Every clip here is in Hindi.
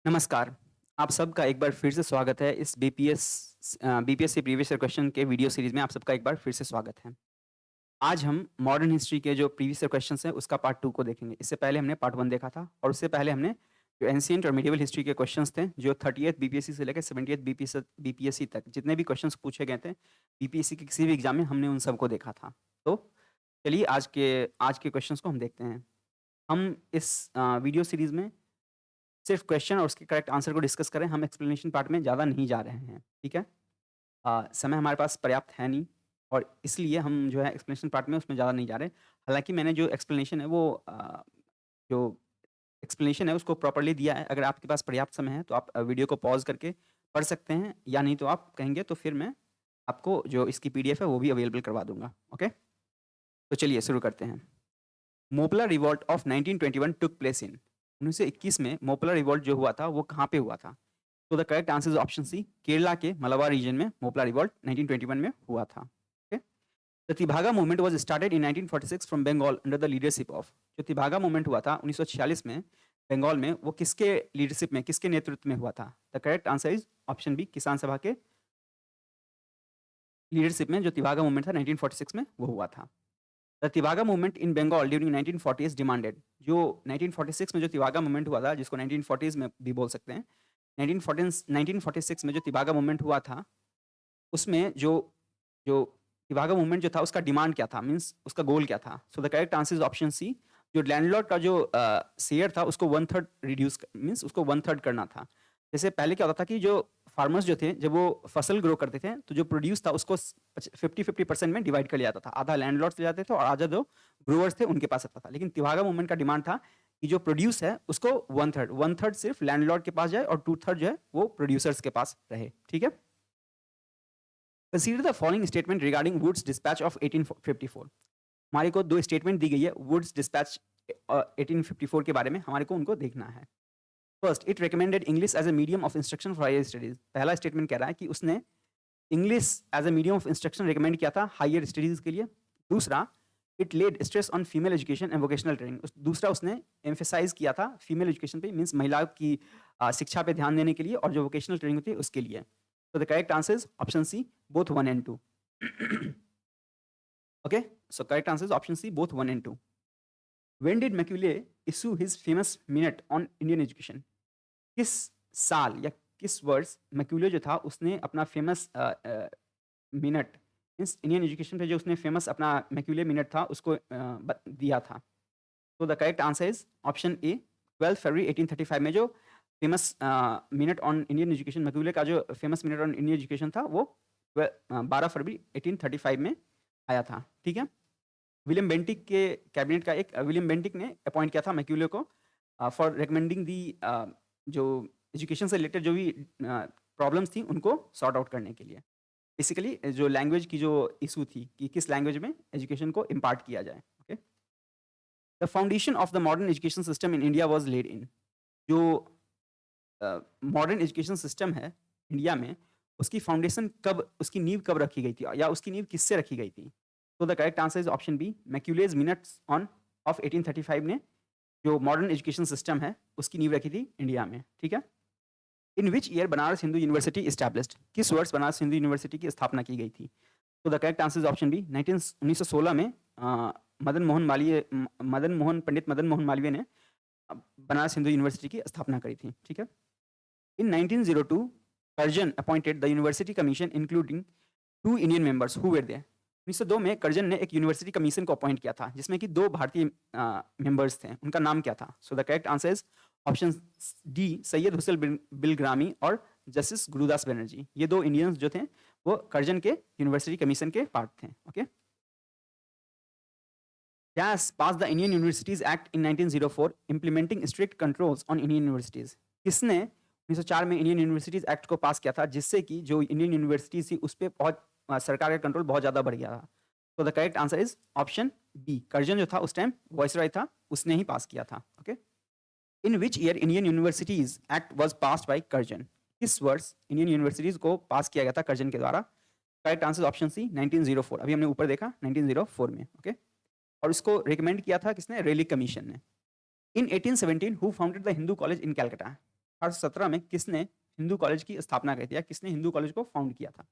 नमस्कार। आप सबका एक बार फिर से स्वागत है इस बीपीएससी प्रीवियस ईयर क्वेश्चन के वीडियो सीरीज़ में आप सबका एक बार फिर से स्वागत है। आज हम मॉडर्न हिस्ट्री के जो प्रीवियस ईयर क्वेश्चन्स हैं उसका पार्ट 2 को देखेंगे। इससे पहले हमने पार्ट 1 देखा था और उससे पहले हमने जो एंशिएंट और मिडिवल हिस्ट्री के क्वेश्चन्स थे जो 30th बीपीएससी से लेकर 70th बीपीएससी तक जितने भी क्वेश्चन्स पूछे गए थे बीपीएससी के किसी भी एग्जाम में हमने उन सबको देखा था। तो चलिए आज के क्वेश्चन्स को हम देखते हैं। हम इस वीडियो सीरीज़ में सिर्फ क्वेश्चन और उसके करेक्ट आंसर को डिस्कस करें, हम एक्सप्लेनेशन पार्ट में ज़्यादा नहीं जा रहे हैं, ठीक है? समय हमारे पास पर्याप्त है नहीं और इसलिए हम जो है एक्सप्लेनेशन पार्ट में उसमें ज़्यादा नहीं जा रहे। हालाँकि मैंने जो एक्सप्लेनेशन है वो जो एक्सप्लेनेशन है उसको प्रॉपर्ली दिया है। अगर आपके पास पर्याप्त समय है तो आप वीडियो को पॉज़ करके पढ़ सकते हैं या नहीं तो आप कहेंगे तो फिर मैं आपको जो इसकी पीडीएफ है वो भी अवेलेबल करवा दूँगा, ओके? तो चलिए शुरू करते हैं। Moplah revolt of 1921 took place in 1921 में मोपला रिवॉल्ट जो हुआ था वो कहाँ पे हुआ था? तो the correct answer is option C, Kerala के मलाबार रीजन में मोपला रिवॉल्ट 1921 में हुआ था। Okay, the Tebhaga movement was started in 1946 from Bengal under the leadership of, जो तिभागा मूवमेंट हुआ था 1946 में बंगाल में, वो किसके लीडरशिप में, किसके नेतृत्व में हुआ था? The correct answer is option B, किसान सभा के लीडरशिप में जो तिभागा मूवमेंट था 1946 में वो हुआ था। The Tebhaga movement in Bengal during 1940s demanded, जो 1946 में जो तिवागा मूवमेंट हुआ था जिसको 1940s में भी बोल सकते हैं, 1946 में जो तिवागा मूवमेंट हुआ था उसमें जो जो तिवागा मूवमेंट जो था उसका डिमांड क्या था, मीन्स उसका गोल क्या था? So the correct answer is option C, जो लैंडलॉर्ड का जो शेयर था उसको 1/3 रिड्यूस मीन्स उसको 1/3 करना था। जैसे पहले क्या होता था कि जो फार्मर्स जो थे जब वो फसल ग्रो करते थे तो जो प्रोड्यूस था उसको 50-50% में डिवाइड कर लिया जाता था। आधा लैंडलॉर्ड्स ले जाते थे और आधा जो ग्रोअर्स थे उनके पास रहता था। लेकिन तिवागा मूवमेंट का डिमांड था कि जो प्रोड्यूस है उसको 1/3 सिर्फ लैंडलॉर्ड के पास जाए और 2/3 जो है वो प्रोड्यूसर्स के पास रहे। ठीक है, consider the following statement regarding Wood's dispatch of 1854। हमारे को दो स्टेटमेंट दी गई है वुड्स डिस्पैच 1854 के बारे में, हमारे को उनको देखना है। First, it recommended English as a medium of instruction for higher studies. पहला स्टेटमेंट कह रहा है कि उसने English as a medium of instruction recommend किया था हायर स्टडीज के लिए। दूसरा, it laid stress on female education and vocational training. दूसरा उसने एम्फेसाइज किया था फीमेल एजुकेशन पे, मीन्स महिलाओं की शिक्षा पे ध्यान देने के लिए और जो वोकेशनल ट्रेनिंग होती है उसके लिए। तो the correct answer is option C, both 1 and 2। Okay, so correct answer is option C, both 1 and 2। When did Macaulay issue his famous minute on Indian education? किस साल या किस वर्ष मैक्यूले जो था उसने अपना famous minute means Indian education पे जो उसने फेमस अपना मैक्यूले मिनट था उसको दिया था? तो the correct answer is option ए, 12 फरवरी 1835 में जो famous minute on Indian education, Macaulay का जो famous minute on Indian education था वो 12 फरवरी 1835 में आया था। ठीक है, विलियम बेंटिक के कैबिनेट का एक विलियम बेंटिक ने अपॉइंट किया था मैक्यूले को फॉर रिकमेंडिंग दी जो एजुकेशन से रिलेटेड जो भी प्रॉब्लम्स थी उनको सॉर्ट आउट करने के लिए। बेसिकली जो लैंग्वेज की जो इशू थी कि किस लैंग्वेज में एजुकेशन को इम्पार्ट किया जाए। Okay, the foundation of the modern education system in India was laid in, जो मॉडर्न एजुकेशन सिस्टम है इंडिया में उसकी फाउंडेशन कब, उसकी नींव कब रखी गई थी या उसकी नींव किससे रखी गई थी? तो the correct answer is option B, Macaulay's minutes on of 1835 ने जो मॉडर्न एजुकेशन सिस्टम है उसकी नींव रखी थी इंडिया में। ठीक है, in which year Banaras Hindu University established, किस वर्ष बनारस हिंदू यूनिवर्सिटी की स्थापना की गई थी? तो the correct answer is option B, 1916 में पंडित मदन मोहन मालवीय ने बनारस हिंदू यूनिवर्सिटी की स्थापना करी थी। ठीक है, in 1902 Curzon appointed the university commission including 2 Indian members who were there. 1902 में कर्जन ने एक यूनिवर्सिटी कमीशन को अपॉइंट किया था जिसमें कि 2 भारतीय मेंबर्स थे, उनका नाम क्या था? So the correct answer is option D, Syed Hussain Bilgrami और जस्टिस गुरुदास बनर्जी। ये 2 इंडियंस जो थे वो कर्जन के यूनिवर्सिटी कमीशन के पार्ट थे। Okay, dash pass the Indian universities act in 1904 implementing strict controls on Indian universities. किसने 1904 में इंडियन यूनिवर्सिटीज एक्ट को पास किया था जिससे कि जो इंडियन यूनिवर्सिटीज थी उस पर बहुत सरकार का कंट्रोल बहुत ज़्यादा बढ़ गया था? तो the correct answer is option B, Curzon जो था उस टाइम वाइसरॉय था, उसने ही पास किया था। Okay, in which year Indian universities act was passed by Curzon, किस वर्ष इंडियन यूनिवर्सिटीज को पास किया गया था कर्जन के द्वारा? Correct answer option C, 1904। अभी हमने ऊपर देखा 1904 में। ओके, और इसको रिकमेंड किया था किसने? रेली कमीशन ने। इन 1817 who founded the Hindu college in Calcutta, 1817 में किसने हिंदू कॉलेज की स्थापना करी थी या किसने हिंदू कॉलेज को फाउंड किया था?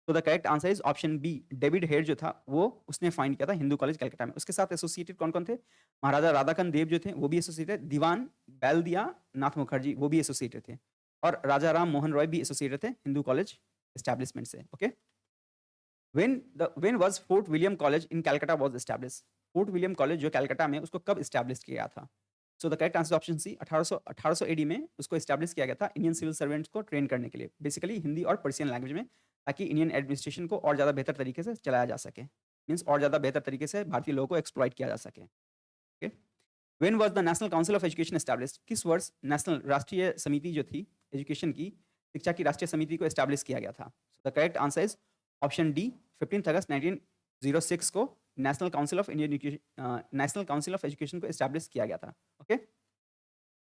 तो the correct answer is option B, David Hare जो था वो उसने फाइंड किया था हिंदू कॉलेज कलकत्ता में। उसके साथ एसोसिएटेड कौन-कौन थे? महाराजा राधाकांत देव जो थे वो भी एसोसिएटेड, दीवान बैलदिया नाथ मुखर्जी वो भी एसोसिएटेड थे और राजा राम मोहन रॉय भी एसोसिएटेड थे हिंदू कॉलेज एस्टैब्लिशमेंट से। Okay, when was Fort William college in Calcutta was established? Fort William college जो कलकत्ता में उसको कब एस्टैब्लिश किया गया था? So the correct answer option C, 1800 AD में उसको एस्टैब्लिश किया गया था इंडियन सिविल सर्वेंट्स को ट्रेन करने के लिए, बेसिकली हिंदी और पर्शियन लैंग्वेज में, ताकि इंडियन एडमिनिस्ट्रेशन को और ज़्यादा बेहतर तरीके से चलाया जा सके, मीन्स और ज़्यादा बेहतर तरीके से भारतीय लोगों को एक्सप्लॉइट किया जा सके। Okay, when was the national council of education established? किस वर्ष नेशनल राष्ट्रीय समिति जो थी एजुकेशन की, शिक्षा की राष्ट्रीय समिति को एस्टैब्लिश किया गया था? So the correct answer is option D, 15 अगस्त 1906 को नेशनल काउंसिल ऑफ एजुकेशन को एस्टैब्लिश किया गया था। Okay,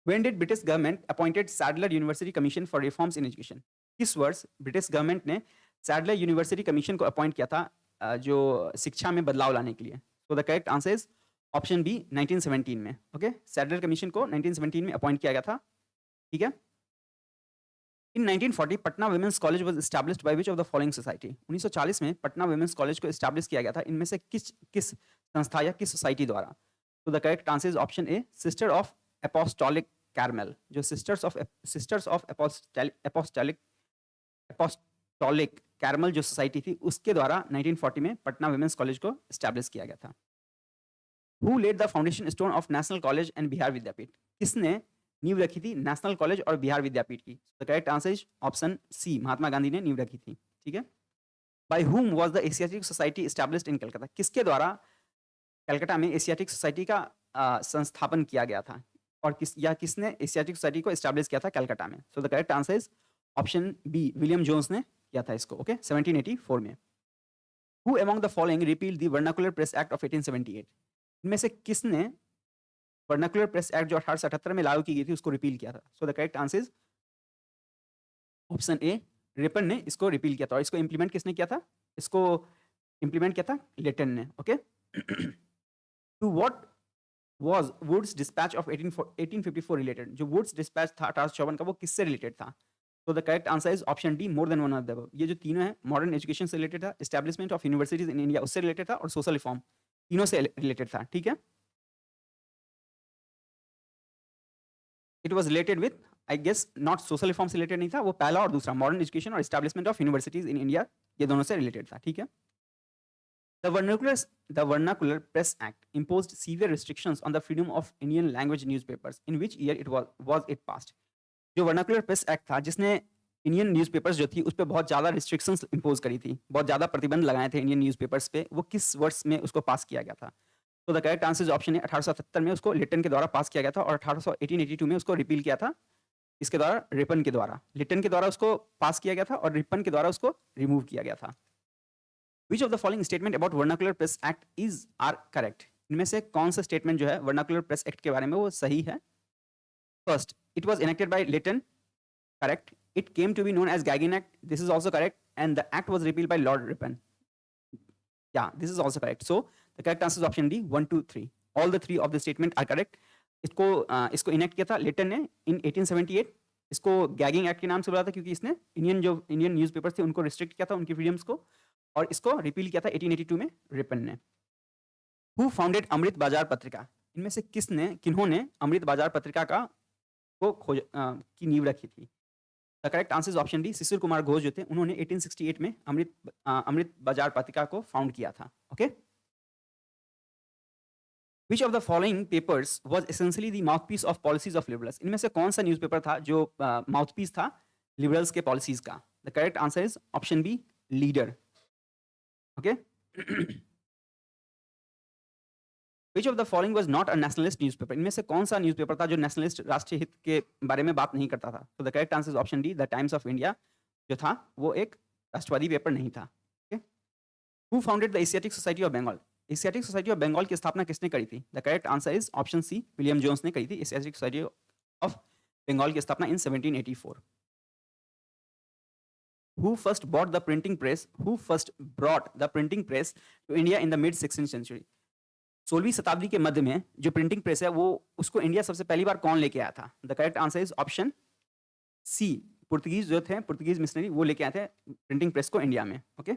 When did British government appointed Sadler University Commission for Reforms in Education? किस वर्ष ब्रिटिश गवर्नमेंट ने सैडलर यूनिवर्सिटी कमीशन को अपॉइंट किया था जो शिक्षा में बदलाव लाने के लिए? तो the correct answer is option B, 1917 में। ओके, सैडलर कमीशन को 1917 में अपॉइंट किया गया था। ठीक है। In 1940 Patna women's college was established by which of the following society? 1940 में पटना वुमेन्स कॉलेज को एस्टैब्लिश किया गया था, इनमें से किस किस संस्था या किस सोसाइटी द्वारा? तो the correct answer is option A, Sister of Apostolic Carmel, जो सिस्टर्स ऑफ एपोस्टोलिक कैरमल जो सोसाइटी थी उसके द्वारा 1940 में पटना वुमेन्स कॉलेज को एस्टैब्लिश किया गया था। Who laid the foundation stone of National College and Bihar Vidyapith? किसने नींव रखी थी नेशनल कॉलेज और बिहार विद्यापीठ की? The correct answer is option C, Mahatma Gandhi ने नींव रखी थी। ठीक है। By whom was the Asiatic Society established in Calcutta? किसके द्वारा कलकत्ता में एशियाटिक सोसाइटी का संस्थापन किया गया था और किसने एशियाटिक सोसाइटी को एस्टैब्लिश किया था कलकत्ता में? So the correct answer is option B, William Jones ने किया था इसको। ओके, 1784 में। Who among the following repealed the vernacular press act of 1878? इनमें से किसने वर्नाकुलर प्रेस एक्ट जो 1878 में लागू की गई थी उसको रिपील किया था? So the correct answer is option A, Ripon ने इसको रिपील किया था। और इसको इंप्लीमेंट किसने किया था? इसको इंप्लीमेंट किया था लिटन ने। Okay, to what was Wood's dispatch of 1854 related? जो Wood's dispatch था 1854 का वो किससे रिलेटेड था? तो the correct answer is option D, more than one of the above. ये जो तीनों है मॉडर्न एजुकेशन से रिलेटेड था, establishment of universities in India उससे रिलेटेड था और सोशल रिफॉर्म, तीनों से रिलेटेड था। ठीक है। It was related with, I guess not social reform से रिलेटेड नहीं था वो पहला, और दूसरा मॉडर्न एजुकेशन और establishment of universities in India, ये दोनों से रिलेटेड था। ठीक है। The Vernacular Press Act imposed severe restrictions on the freedom of Indian language newspapers. In which year was it passed? जो वर्नाकुलर प्रेस एक्ट था जिसने इंडियन न्यूज़पेपर्स जो थी उस पर बहुत ज़्यादा रिस्ट्रिक्शंस इंपोज करी थी, बहुत ज़्यादा प्रतिबंध लगाए थे इंडियन न्यूज़पेपर्स पे, वो किस वर्ष में उसको पास किया गया था? तो द करेक्ट आंसर ऑप्शन है 1877 में उसको लिटन के द्वारा पास किया गया था और 1882 में उसको रिपील किया था इसके द्वारा, रिपन के द्वारा। लिटन के द्वारा उसको पास किया गया था और रिपन के द्वारा उसको रिमूव किया गया था। Which of the following statement about Vernacular Press Act are correct? इनमें से कौन सा स्टेटमेंट जो है वर्नाकुलर प्रेस एक्ट के बारे में वो सही है? First, it was enacted by Lytton, correct. It came to be known as Gagin Act, this is also correct, and the act was repealed by Lord Ripon. Yeah, this is also correct. So the correct answer is option D, 1, 2, 3. All the three of the statement are correct. इसको इनेक्ट किया था लिटन ने इन 1878। इसको गैगिंग एक्ट के नाम से बुलाया था क्योंकि इसने इंडियन न्यूज़पेपर्स थे उनको रिस्ट्रिक्ट किया था, उनकी फ्रीडम्स को, और इसको रिपील किया था 1882 में रिपन ने। हु फाउंडेड अमृत बाजार पत्रिका? इनमें से किन्होंने अमृत बाजार पत्रिका की नींव रखी थी? The correct answer is option D, Shishir Kumar Ghosh जो थे उन्होंने 1868 में अमृत बाजार पत्रिका को फाउंड किया था। Okay, Which of the following papers was essentially the mouthpiece of policies of liberals? इनमें से कौन सा न्यूज़पेपर था जो माउथपीस था लिबरल्स के पॉलिसीज का? The correct answer is option B, leader. Okay, Which of the following was not a nationalist newspaper? इनमें से कौन सा न्यूज़पेपर था जो नेशनलिस्ट राष्ट्रीय हित के बारे में बात नहीं करता था? तो the correct answer is option D, the Times of India जो था वो एक राष्ट्रवादी पेपर नहीं था। Okay, who founded the Asiatic Society of Bengal? Asiatic Society of Bengal की स्थापना किसने करी थी? The correct answer is option C, William Jones ने करी थी एशियाटिक सोसाइटी ऑफ बंगाल की स्थापना इन 1784। Who first brought the printing press to India in the mid 16th century? 16वीं शताब्दी के मध्य में जो प्रिंटिंग प्रेस है वो उसको इंडिया सबसे पहली बार कौन लेके आया था? The correct answer is option C, Portuguese जो थे, पुर्तगीज मिशनरी वो लेके आए थे प्रिंटिंग प्रेस को इंडिया में। Okay.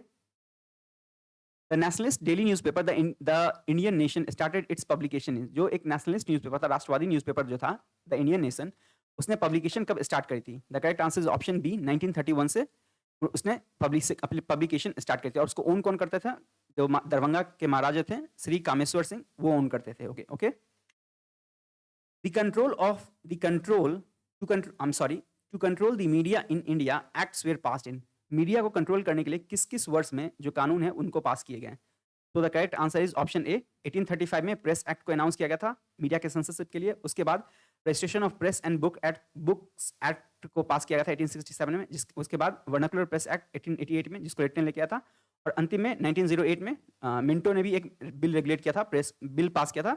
The nationalist daily newspaper the Indian nation started its publication in, जो एक नेशनलिस्ट न्यूज़पेपर था, राष्ट्रवादी न्यूज़पेपर जो था द इंडियन नेशन, उसने पब्लिकेशन कब स्टार्ट करी थी? The correct answer is option B, 1931 से उसने अपनी पब्लिकेशन स्टार्ट करी थी। और उसको ओन कौन करता था? जो दरभंगा के महाराजा थे श्री कामेश्वर सिंह, वो ओन करते थे। Okay okay. The control of the control to control I am sorry to control the media in India acts were passed in, media को कंट्रोल करने के लिए किस किस वर्ष में जो कानून है उनको पास किए गए? तो the correct answer is option ए, 1835 में प्रेस एक्ट को अनाउंस किया गया था मीडिया के सेंसरशिप के लिए। उसके बाद registration of press and books act को पास किया गया था 1867 में, उसके बाद वर्नाकुलर प्रेस एक्ट 1888 में, जिसको रिटन लेके आया था। और अंतिम में 1908 में मिंटो ने भी एक बिल रेगुलेट किया था, प्रेस बिल पास किया था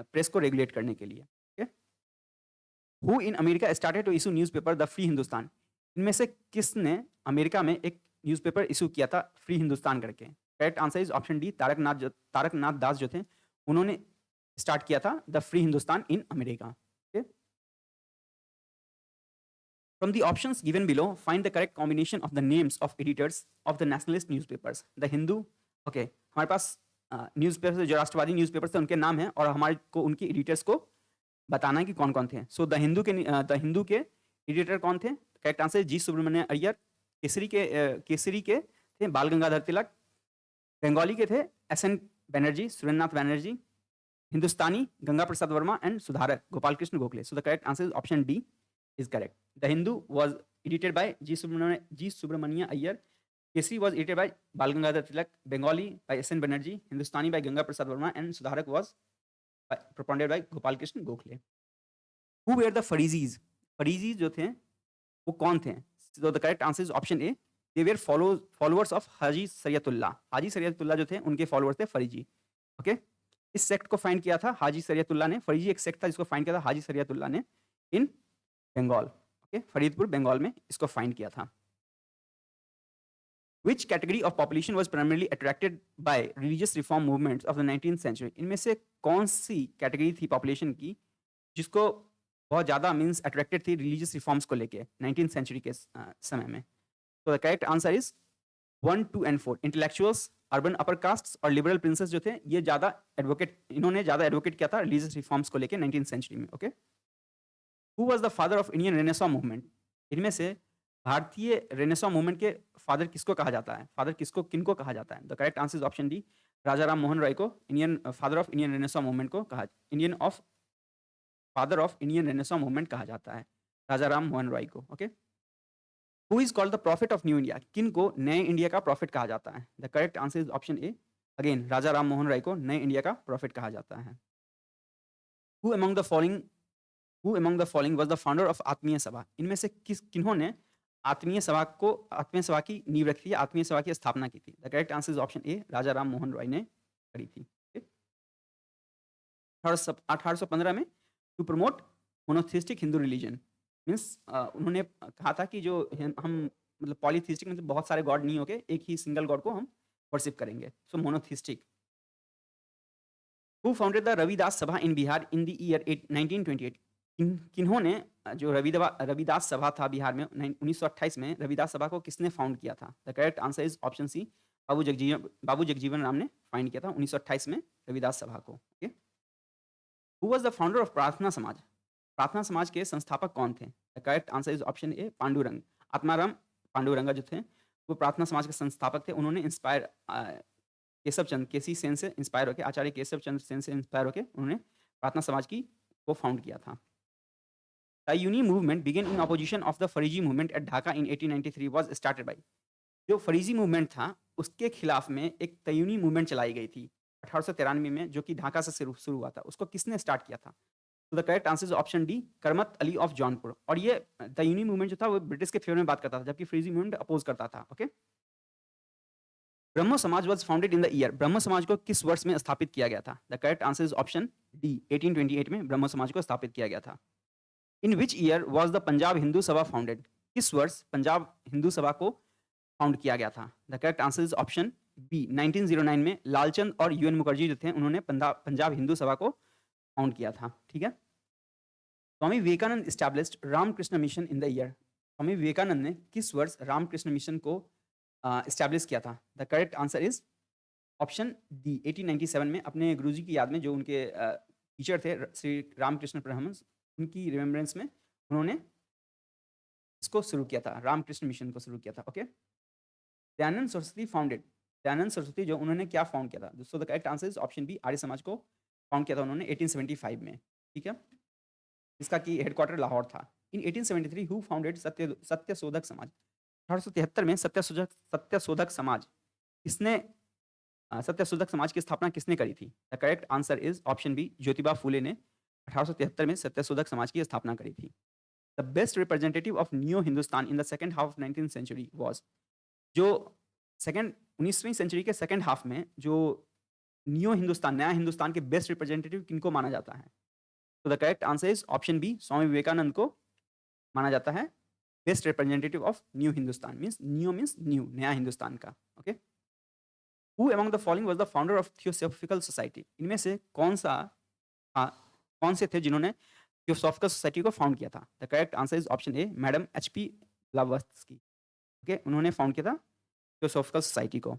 प्रेस को रेगुलेट करने के लिए। Who in America started to issue newspaper the free Hindustan, इनमें से किसने अमेरिका में एक न्यूज़पेपर इशू किया था फ्री हिंदुस्तान करके? Correct answer is option D, Taraknath Das जो थे उन्होंने स्टार्ट किया था the free Hindustan in America. From the options given below find the correct combination of the names of editors of the nationalist newspapers. The Hindu, okay, हमारे पास न्यूज़पेपर जो राष्ट्रवादी न्यूज़पेपर्स थे उनके नाम हैं और हमारे को उनके एडिटर्स को बताना है कि कौन कौन थे। सो द हिंदू के एडिटर कौन थे? Correct answer G Subramania Iyer. केसरी के थे बाल गंगाधर तिलक। बंगाली के थे S N. Banerjee, Surendranath Banerjee. Hindustani Ganga Prasad Varma and Sudharak Gopal Krishna Gokhale. So the correct answer is option D is correct. The Hindu was edited by G Subramania Iyer. Kesari was edited by Bal Gangadhar Tilak. Bengali by S N. Banerjee. Hindustani by Ganga Prasad Varma and Sudharak was propounded by Gopal Krishna Gokhale. Who were the Faraizis, Faraizis जो थे वो कौन थे? So the correct answer is option A. They were followers of हाजी सरियतुल्लाह। हाजी सरियतुल्लाह जो थे उनके फॉलोअर्स थे फरीजी। ओके, इस सेक्ट को फाइंड किया था हाजी सरियतुल्लाह ने। फरीजी एक सेक्ट था जिसको फाइंड किया था हाजी सरियतुल्लाह ने इन बंगाल। ओके, फरीदपुर बंगाल में इसको फाइंड किया था। Which category of population was primarily attracted by religious reform movements of the 19th century? इनमें से कौन सी कैटेगरी थी पॉपुलेशन की जिसको बहुत ज़्यादा मीन्स अट्रैक्टेड थी रिलीजियस रिफॉर्म्स को लेके 19th सेंचुरी के समय में? तो the correct answer is 1, 2 and 4। Intellectuals, urban upper caste और लिबरल प्रिंसेस जो थे ये ज़्यादा इन्होंने ज़्यादा एडवोकेट किया था रिलीजियस रिफॉर्म्स को लेके 19th सेंचुरी में। Okay, who was the father of Indian renaissance movement? इनमें से भारतीय रेनेसां मूवमेंट के फादर किसको कहा जाता है? फादर किनको कहा जाता है? The correct answer is option D, Raja Ram Mohan Roy को Indian father of Indian renaissance movement को कहा father of Indian renaissance movement कहा जाता है राजा राम मोहन राय को। Okay, who is called the prophet of new India? किन को नए इंडिया का प्रॉफिट कहा जाता है? The correct answer is option A, again Raja Ram Mohan Roy को नए इंडिया का प्रॉफिट कहा जाता है। Who among the following was the founder of आत्मीय सभा? इनमें से किन्होंने आत्मीय सभा की नींव रखी थी, आत्मीय सभा की स्थापना की थी? The correct answer is option A, Raja Ram Mohan Roy ने करी थी। 1815 में to promote monotheistic Hindu religion, means उन्होंने कहा था कि जो हम मतलब पॉलीथिस्टिक मतलब बहुत सारे गॉड नहीं होके एक ही सिंगल गॉड को हम वर्शिप करेंगे, so monotheistic. Who founded the Ravidas Sabha in Bihar in the year 1928? किन्होंने जो रविदास सभा था बिहार में 1928 में, रविदास सभा को किसने फाउंड किया था? The correct answer is option C, Babu Jagjivan Ram ने फाइंड किया था 1928 में रविदास सभा को। Okay, who was the founder of Prarthana Samaj? Prarthana Samaj के संस्थापक कौन थे? The correct answer is option A, Pandurang, Atmaram Panduranga जो थे वो प्रार्थना समाज के संस्थापक थे। उन्होंने इंस्पायर केशव चंद्र केसी सेन से इंस्पायर होकर, आचार्य केशव चंद्र सेन से इंस्पायर होकर उन्होंने प्रार्थना समाज को फाउंड किया था। Taiyuni movement began in opposition of the Faraizi movement at Dhaka in 1893 was started by? जो फरीजी मूवमेंट था उसके खिलाफ में एक तयूनी मूवमेंट चलाई गई थी 1893 में, जो कि ढाका से शुरू हुआ था। उसको किसने स्टार्ट किया था? तो the correct answer is option D, करमत अली ऑफ जौनपुर। और ये तयूनी मूवमेंट जो था वो ब्रिटिश के फेवर में बात करता था, जबकि फरीजी मूवमेंट अपोज करता था। Okay, Brahmo Samaj was founded in the year? Brahmo Samaj को किस वर्ष में स्थापित किया गया था? The correct answer is option D, 1828 में ब्रह्मो समाज को स्थापित किया गया था। In which year was the Punjab Hindu Sabha founded? किस वर्ष पंजाब हिंदू सभा को फाउंड किया गया था? The correct answer is option B, 1909 में लालचंद और यूएन मुखर्जी जो थे उन्होंने पंजाब हिंदू सभा को फाउंड किया था। ठीक है, Swami Vivekananda established Ramakrishna Mission in the year? Swami Vivekananda ने किस वर्ष रामकृष्ण मिशन को एस्टैब्लिश किया था? The correct answer is option D 1897 में अपने गुरुजी की याद में जो उनके टीचर थे श्री रामकृष्ण परमहंस, उनकी रिमेम्बरेंस में उन्होंने इसको शुरू किया था, रामकृष्ण मिशन को शुरू किया था। ओके, दयानंद सरस्वती फाउंडेड, दयानंद सरस्वती जो उन्होंने क्या फाउंड किया था? So the correct answer is option B, Arya Samaj को फाउंड किया था उन्होंने 1875 में। ठीक है, इसका की हेडक्वार्टर लाहौर था। इन 1873 हु फाउंडेड सत्यशोधक समाज, 1873 में सत्यशोधक समाज किसने सत्यशोधक समाज की स्थापना किसने करी थी? The correct answer is option B, Jyotiba Phule ने 1873 में सत्यशोधक समाज की स्थापना करी थी। The best representative of new Hindustan in the second half of 19th century was, जो 19वीं सेंचुरी के सेकंड हाफ में जो न्यू हिंदुस्तान, नया हिंदुस्तान के बेस्ट रिप्रेजेंटेटिव किनको माना जाता है? तो the correct answer is option B, Swami Vivekananda को माना जाता है best representative of new Hindustan. Means new, नया हिंदुस्तान का। Okay, who among the following was the founder of Theosophical Society, इनमें से कौन से थे जिन्होंने थियोसॉफिकल सोसाइटी को फाउंड किया था? The correct answer is option A, madam HP Blavatsky. Okay, उन्होंने फाउंड किया था थियोसॉफिकल सोसाइटी को।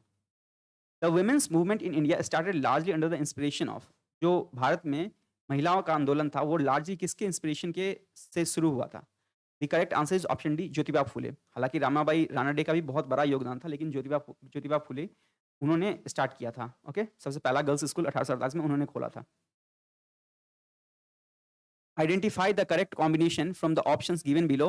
The women's movement in India started largely under the inspiration of, जो भारत में महिलाओं का आंदोलन था वो लार्जली किसके इंस्पिरेशन के से शुरू हुआ था? The correct answer is option D, Jyotiba Phule. हालांकि रामाबाई रानडे का भी बहुत बड़ा योगदान था, लेकिन ज्योतिबा फूले उन्होंने स्टार्ट किया था। ओके, सबसे पहला गर्ल्स स्कूल 1848 में उन्होंने खोला था। Identify the correct combination from the options given below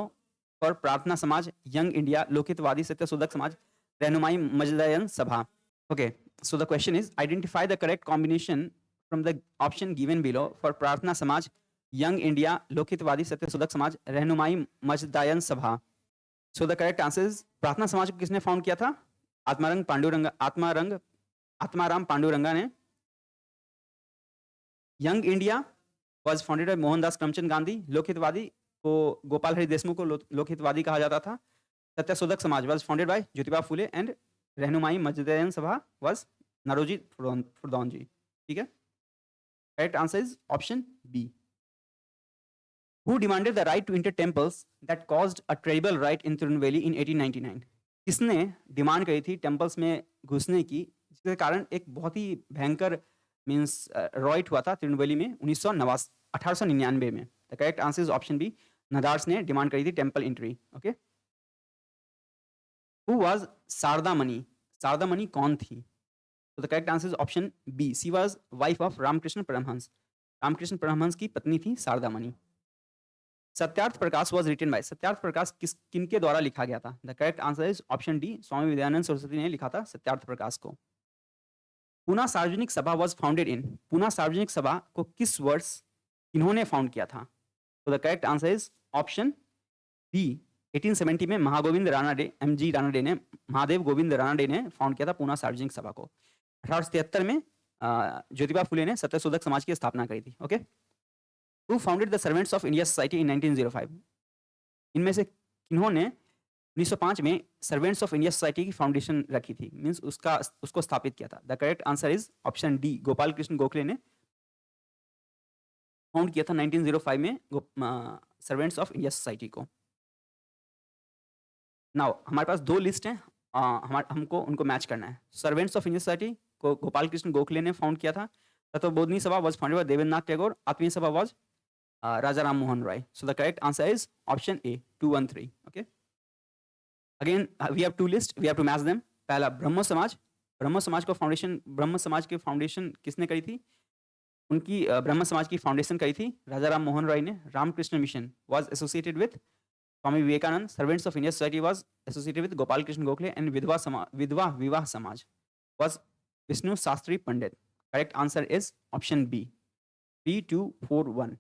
for प्रार्थना समाज, यंग इंडिया, लोकहितवादी सत्यशोधक समाज, रहनुमाई मजदयन सभा। Okay, so the question is identify the correct combination from the option given below for प्रार्थना समाज, यंग इंडिया, लोकहितवादी सत्यशोधक समाज, रहनुमाई मजदायन सभा। सो द करेक्ट आंसर इज, प्रार्थना समाज को किसने फाउंड किया था? आत्माराम पांडुरंगा ने। Young India was founded by Mohandas Karamchand Gandhi, Lokhitwadi को गोपाल हरि देशमुख को लोकहितवादी कहा जाता था। Satyashodhak Samaj was founded by Jyotiba Phule and Rahnumai Mazdayasnan Sabha was Naoroji Furdoonji. ठीक है, correct answer is option B. Who demanded the right to enter temples that caused a tribal riot in Tirunelveli in 1899, किसने डिमांड करी थी टेंपल्स में घुसने की, जिसके कारण एक बहुत ही भयंकर मींस रॉइट हुआ था तिरुनेलवेली में 1899 में? The correct answer is option B, Nadars ने डिमांड करी थी temple entry. Okay, Who was Sharada Mani, Sharada Mani कौन थी? तो the correct answer is option B, she was wife of Ramakrishna Paramhansa, Ramakrishna Paramhansa की पत्नी थी Sharada Mani. Satyarth Prakash was written by, Satyarth Prakash किनके द्वारा लिखा गया था? The correct answer is option D, Swami Vidyanand Saraswati ने लिखा था सत्यार्थ प्रकाश को। पूना सार्वजनिक सभा वाज फाउंडेड इन, पूना सार्वजनिक सभा को किस वर्ष इन्होंने फाउंड किया था? तो the correct answer is option B, 1870 में महादेव गोविंद रानाडे ने फाउंड किया था पूना सार्वजनिक सभा को। 1873 में ज्योतिबा फूले ने सत्यशोधक समाज की स्थापना करी थी। Okay, who founded the servants of India society in 1905, इनमें से किन्होंने 1905 में सर्वेंट्स ऑफ इंडिया सोसाइटी की फाउंडेशन रखी थी, मींस उसको स्थापित किया था? The correct answer is option D, Gopal Krishna Gokhale ने फाउंड किया था 1905 में सर्वेंट्स ऑफ इंडिया सोसाइटी को। नाउ हमारे पास दो लिस्ट हैं, हमको उनको मैच करना है। सर्वेंट्स ऑफ इंडियन सोसाइटी को गोपाल कृष्ण गोखले ने फाउंड किया था। Tattvabodhini Sabha was founded by Debendranath Tagore, Atmiya Sabha was Raja Ram Mohan Roy. So the correct answer is option A, 213। Okay, again we have to list, we have to match them. पहला ब्रह्म समाज, ब्रह्म समाज के फाउंडेशन किसने करी थी? उनकी ब्रह्म समाज की फाउंडेशन करी थी राजा राम मोहन राय ने। Ramakrishna mission was associated with Swami Vivekananda, servants of India society was associated with Gopal Krishna Gokhale and Vidhwa Vivah Samaj was Vishnu Shastri Pandit. Correct answer is option B, 3241।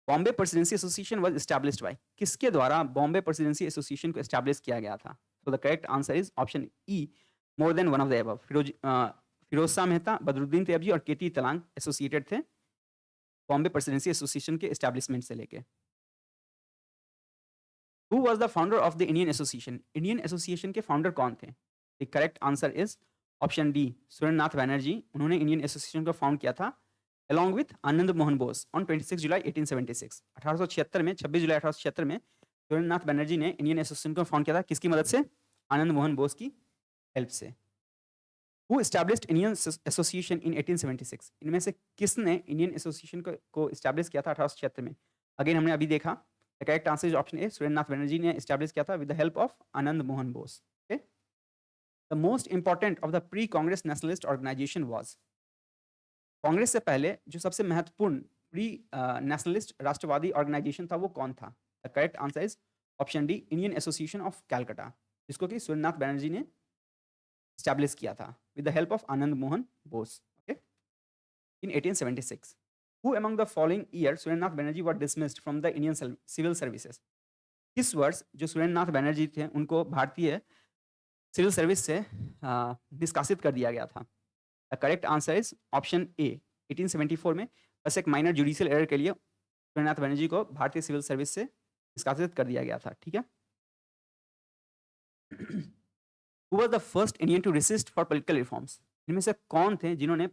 Bombay presidency association was established by, किसके द्वारा बॉम्बे प्रेसिडेंसी एसोसिएशन को एस्टैब्लिश किया गया था? So the correct answer is option E, more than one of the above. Firoz Shah Mehta, Badruddin Tyabji और केटी तलांग एसोसिएटेड थे बॉम्बे प्रेसिडेंसी एसोसिएशन के एस्टैब्लिशमेंट से लेके। Who was the founder of the Indian Association? Indian association के फाउंडर कौन थे? The correct answer is option D, Surendranath Banerjee. उन्होंने इंडियन एसोसिएशन को फाउंड किया था along with Anand Mohan Bose on 26 जुलाई 1876। 1876 में 26 जुलाई 1876 में सुरेंद्रनाथ बनर्जी ने इंडियन एसोसिएशन को फाउंड किया था किसकी मदद से? आनंद मोहन बोस की हेल्प से। Who established Indian association in 1876? इनमें से किसने इंडियन एसोसिएशन को एस्टैब्लिश किया था 1876 में? अगेन हमने अभी देखा, the correct answer is option A, Surendranath Banerjee ने एस्टैब्लिश किया था with the help of Anand Mohan Bose. Okay, the most important of the pre Congress nationalist organization was? Congress से पहले जो सबसे महत्वपूर्ण प्री नेशनलिस्ट राष्ट्रवादी ऑर्गेनाइजेशन था वो कौन था? The correct answer is option D, Indian association of Calcutta, जिसको कि सुरेंद्रनाथ बनर्जी ने एस्टैब्लिश किया था with the help of Anand Mohan Bose. Okay, in 1876। Who among the following year Surendranath Banerjee were dismissed from the Indian civil services? किस वर्ष जो सुरेंद्रनाथ बनर्जी थे उनको भारतीय सिविल सर्विस से निष्कासित कर दिया गया था? The correct answer is option ए, 1874 में। बस एक माइनर जुडिशियल एरर के लिए सुरेंद्रनाथ बनर्जी को भारतीय सिविल सर्विस से निष्कासित कर दिया गया था। ठीक है। Who was the first Indian to resist for political reforms? इनमें से कौन थे जिन्होंने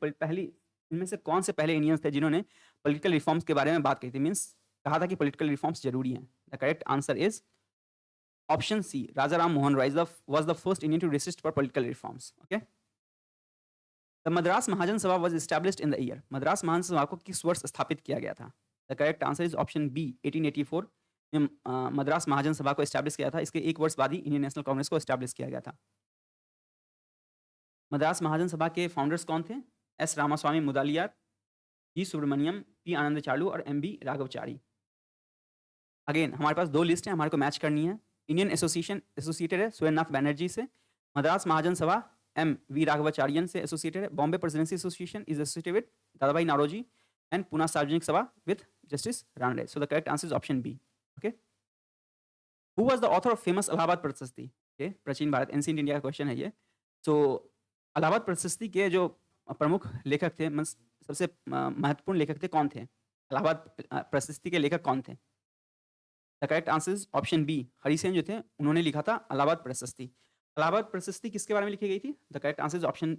इनमें से कौन से पहले इंडियंस थे जिन्होंने पॉलिटिकल रिफॉर्म्स के बारे में बात कही थी, मीन्स कहा था कि पॉलिटिकल रिफॉर्म्स जरूरी हैं? The correct answer is option C, Raja Ram Mohan Roy was the first Indian to resist for political reforms. Okay. The Madras Mahajan Sabha was established in the year. Madras Mahajan सभा को किस वर्ष स्थापित किया गया था? The correct answer is option B, 1884 में मद्रास महाजन सभा को एस्टैब्लिश किया था। इसके एक वर्ष बाद ही इंडियन नेशनल कांग्रेस को एस्टैब्लिश किया गया था। मद्रास महाजन सभा के फाउंडर्स कौन थे? एस रामास्वामी मुदलियार, जी सुब्रमण्यम, पी आनंद चालू और एम बी राघवचारी। अगेन हमारे पास दो लिस्ट है, हमारे को मैच करनी है। इंडियन एसोसिएशन एसोसिएटेड है सुरेंद्रनाथ बनर्जी से, मद्रास महाजन सभा एम वी राघवाचार्यन से एसोसिएटेड है, Bombay presidency association is associated with Dadabhai Naoroji and Pune Sarvajanik Sabha with justice Ranade. So the correct answer is option B. Okay, who was the author of famous Allahabad Prashasti? Okay, प्राचीन भारत एंशिएंट इंडिया का क्वेश्चन है ये। सो इलाहाबाद प्रशस्ति के जो प्रमुख लेखक थे, मींस सबसे महत्वपूर्ण लेखक थे, कौन थे? इलाहाबाद प्रशस्ति के लेखक कौन थे? The correct answer is option B, Harisen जो थे उन्होंने लिखा था इलाहाबाद प्रशस्ति। इलाहाबाद प्रशस्ति किसके बारे में लिखी गई थी? The correct answer is option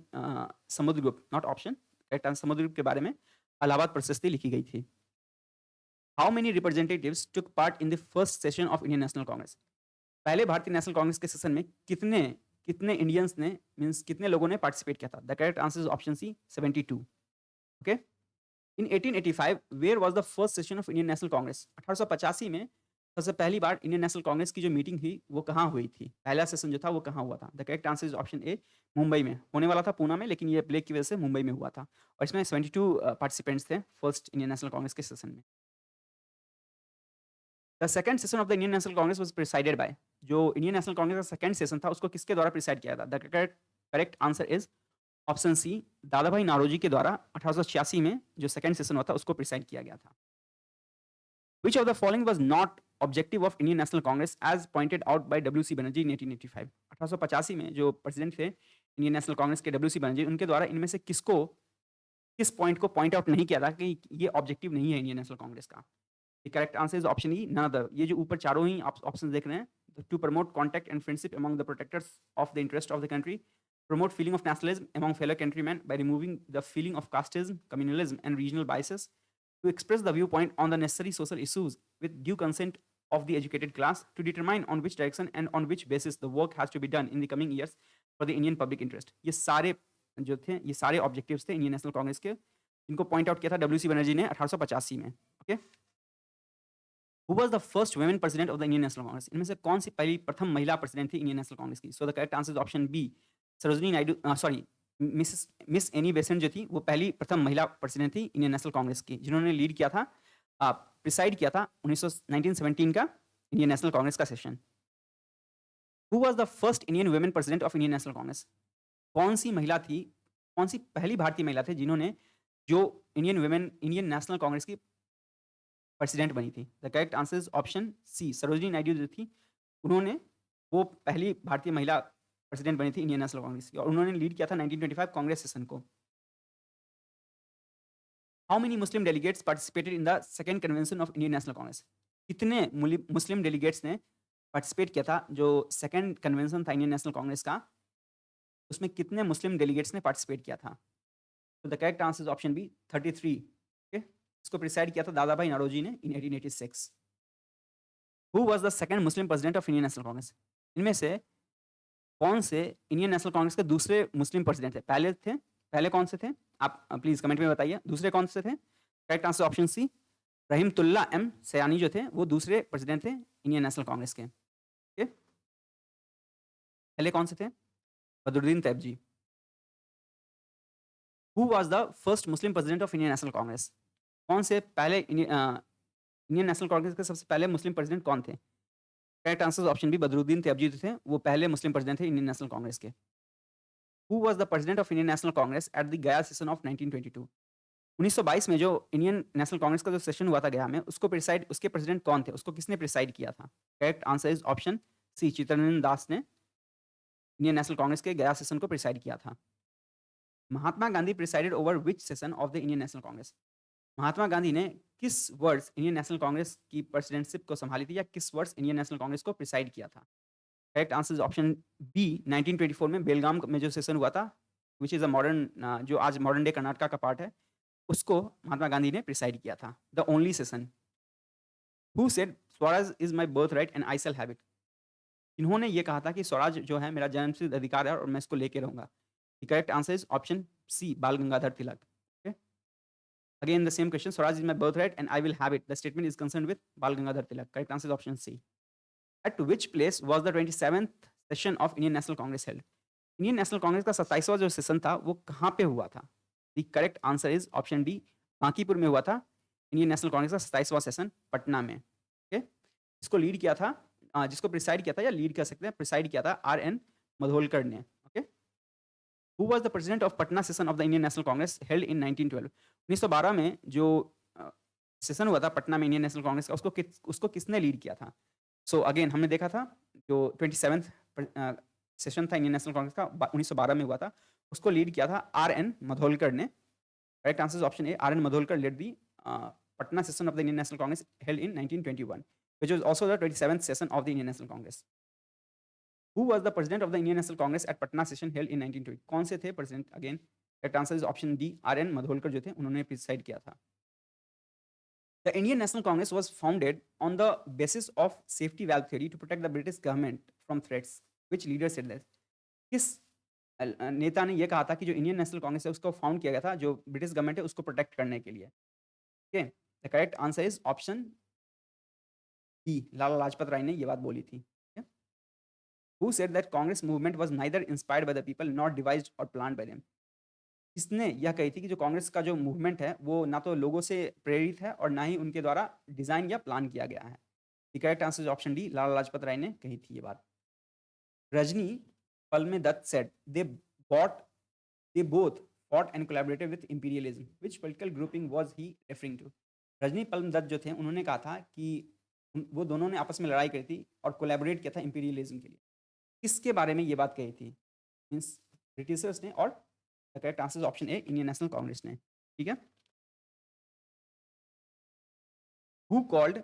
Samudragupta, not option, correct answer Samudragupta के बारे में इलाहाबाद प्रशस्ति लिखी गई थी। How many representatives took part in the first session of Indian National Congress? पहले भारतीय नेशनल कांग्रेस के सेशन में कितने इंडियंस ने, मींस कितने लोगों ने पार्टिसिपेट किया था? The correct answer is option C, 72। Okay, in 1885 where was the first session of Indian National Congress? 1885 में सबसे पहली बार इंडियन नेशनल कांग्रेस की जो मीटिंग थी वो कहाँ हुई थी? पहला सेशन जो था वो कहाँ हुआ था? The correct answer is option ए, मुंबई में। होने वाला था पूना में, लेकिन ये प्लेग की वजह से मुंबई में हुआ था और इसमें 72 पार्टिसिपेंट्स थे फर्स्ट इंडियन नेशनल कांग्रेस के सेशन में। The second session of the Indian National Congress was presided bye? जो इंडियन नेशनल कांग्रेस का सेकंड सेशन था उसको किसके द्वारा प्रिसाइड किया था? The correct answer is option C, Dadabhai Naoroji के द्वारा 1886 में जो सेकंड सेशन हुआ था उसको प्रिसाइड किया गया था। Which of the following was not objective of Indian National Congress as pointed out by W.C. Banerjee in 1885? 1885 में जो प्रेसिडेंट थे इंडियन नेशनल कांग्रेस के W.C. बनर्जी, उनके द्वारा इनमें से किस पॉइंट को पॉइंट आउट नहीं किया था कि ये ऑब्जेक्टिव नहीं है इंडियन नेशनल कांग्रेस का? Correct answer is option E, none other. ये जो ऊपर चारों ही आप ऑप्शन देख रहे हैं, to promote contact and friendship among the protectors of the interest of the country, promote feeling of nationalism among fellow countrymen by removing the feeling of casteism, communalism, and regional biases, to express the viewpoint on the necessary social issues with due consent of the educated class, to determine on which direction and on which basis the work has to be done in the coming years for the Indian public interest. ये सारे जो थे, ये सारे ऑब्जेक्टिव्स थे इंडियन नेशनल कांग्रेस के, इनको पॉइंट आउट किया था डब्ल्यू सी बनर्जी ने 1885 में। Okay, Who was the first women president of the Indian National Congress? इनमें से कौन सी पहली प्रथम महिला प्रेसिडेंट थी इंडियन नेशनल कांग्रेस की? So the correct answer is option B, Sarojini Naidu, sorry miss Annie Besant जो थी वो पहली प्रथम महिला प्रेसिडेंट थी इंडियन नेशनल कांग्रेस की, जिन्होंने लीड किया था, प्रिसाइड किया था 1917 का इंडियन नेशनल कांग्रेस का session. Who was the first Indian women president of Indian National Congress? कौन सी महिला थी, कौन सी पहली भारतीय महिला थी जिन्होंने जो इंडियन नेशनल कांग्रेस की प्रेसिडेंट बनी थी? The correct answer is option C, Sarojini Naidu जो थी उन्होंने, वो पहली भारतीय महिला प्रेसिडेंट बनी थी इंडियन नेशनल कांग्रेस की और उन्होंने लीड किया था 1925 कांग्रेस सेशन को। How many Muslim delegates participated in the second convention of Indian National Congress? कितने मुस्लिम डेलीगेट्स ने पार्टिसिपेट किया था जो सेकंड कन्वेंशन था इंडियन नेशनल कांग्रेस का, उसमें कितने मुस्लिम डेलीगेट्स ने पार्टिसिपेट किया था? तो the correct answer is option B, 33। इसको प्रिसाइड किया था दादाभाई नारोजी ने in 1886। Who was the second Muslim president of Indian National Congress? इनमें से कौन से इंडियन नेशनल कांग्रेस के दूसरे मुस्लिम प्रेसिडेंट थे? पहले कौन से थे? आप प्लीज कमेंट में बताइए। दूसरे कौन से थे? Correct answer option C, Rahimtulla M Sayani जो थे वो दूसरे प्रेसिडेंट थे इंडियन नेशनल कांग्रेस के। ओके, पहले कौन से थे? Badruddin Tyab. Who was the first Muslim president of Indian National Congress? कौन से पहले इंडियन नेशनल कांग्रेस के सबसे पहले मुस्लिम प्रेसिडेंट कौन थे? Correct answer option B, Badruddin Tyabji थे, वो पहले मुस्लिम प्रेसिडेंट थे इंडियन नेशनल कांग्रेस के। Who was the president of Indian National Congress at the Gaya session of 1922? 1922 में जो इंडियन नेशनल कांग्रेस का जो सेशन हुआ था गया में, उसके प्रेसिडेंट कौन थे? उसको किसने प्रिसाइड किया था? Correct answer is option C, Chittaranjan Das ने इंडियन नेशनल कांग्रेस के गया सेशन को प्रिसाइड किया था। Mahatma Gandhi presided over which session of the Indian National Congress? Mahatma Gandhi ने किस वर्ष इंडियन नेशनल कांग्रेस की प्रेसिडेंटशिप को संभाली थी, या किस वर्ष इंडियन नेशनल कांग्रेस को प्रिसाइड किया था? Correct answer is option B, 1924 में बेलगाम में जो सेशन हुआ था, विच इज अ मॉडर्न, जो आज मॉडर्न डे कर्नाटका का पार्ट है, उसको महात्मा गांधी ने प्रिसाइड किया था, the only session. Who said Swaraj is my birth right and I shall have it? इन्होंने ये कहा था कि स्वराज जो है मेरा जन्मसिद्ध अधिकार है और मैं इसको लेके रहूंगा। Correct answer is option C, Bal Gangadhar Tilak. Again, the same question. Swaraj is my birthright and I will have it. The statement is concerned with Bal Gangadhar Tilak. Correct answer is option C. At which place was the 27th session of Indian National Congress held? Indian National Congress का 27वां जो सेशन था वो कहाँ पे हुआ था? The correct answer is option D, Bankipur में हुआ था इंडियन नेशनल कांग्रेस का 27वां सेशन, पटना में। ओके, इसको लीड किया था, जिसको प्रिसाइड किया था या लीड कर सकते हैं, प्रिसाइड किया था आर.एन. मधोलकर ने। Who was the president of Patna session of the Indian National Congress held in 1912? 1912 में जो सेशन हुआ था पटना में इंडियन नेशनल कांग्रेस का, उसको किसने लीड किया था? सो अगेन हमने देखा था जो 27th सेशन था इंडियन नेशनल कांग्रेस का 1912 में हुआ था, उसको लीड किया था आर.एन. मधोलकर ने। Correct answer option A, R N. Madholkar led the Patna session of the Indian National Congress held in 1921, which was also the 27th session of the Indian National Congress. Who was the president of the Indian National Congress at Patna session held in 1920? कौन से थे president? Again correct answer is option D, R N. Madholkar जो थे उन्होंने प्रिसाइड किया था। The Indian National Congress was founded on the basis of safety valve theory to protect the British government from threats. Which leader said this? किस नेता ने यह कहा था कि जो इंडियन नेशनल कांग्रेस है उसको फाउंड किया गया था जो ब्रिटिश गवर्नमेंट है उसको प्रोटेक्ट करने के लिए? Okay, the correct answer is option B, Lala Lajpat Rai ने ये बात बोली थी। Who said that Congress movement was neither inspired by the people nor devised or planned by them? इसने यह कही थी कि जो कांग्रेस का जो मूवमेंट है वो ना तो लोगों से प्रेरित है और ना ही उनके द्वारा डिजाइन या प्लान किया गया है। Correct answer is option D, Lala Lajpat Rai ने कही थी ये बात। Rajani Palme Dutt said they both fought and collaborated with imperialism. Which political grouping was he referring to? Rajni पलम दत्त जो थे उन्होंने कहा था कि वो दोनों ने आपस में लड़ाई करी थी और कोलैबोरेट किया था इंपीरियलिज्म के लिए। किसके बारे में ये बात कही थी? मींस ब्रिटिशर्स ने, और the correct answer is option A, Indian National Congress ने। ठीक है। Who called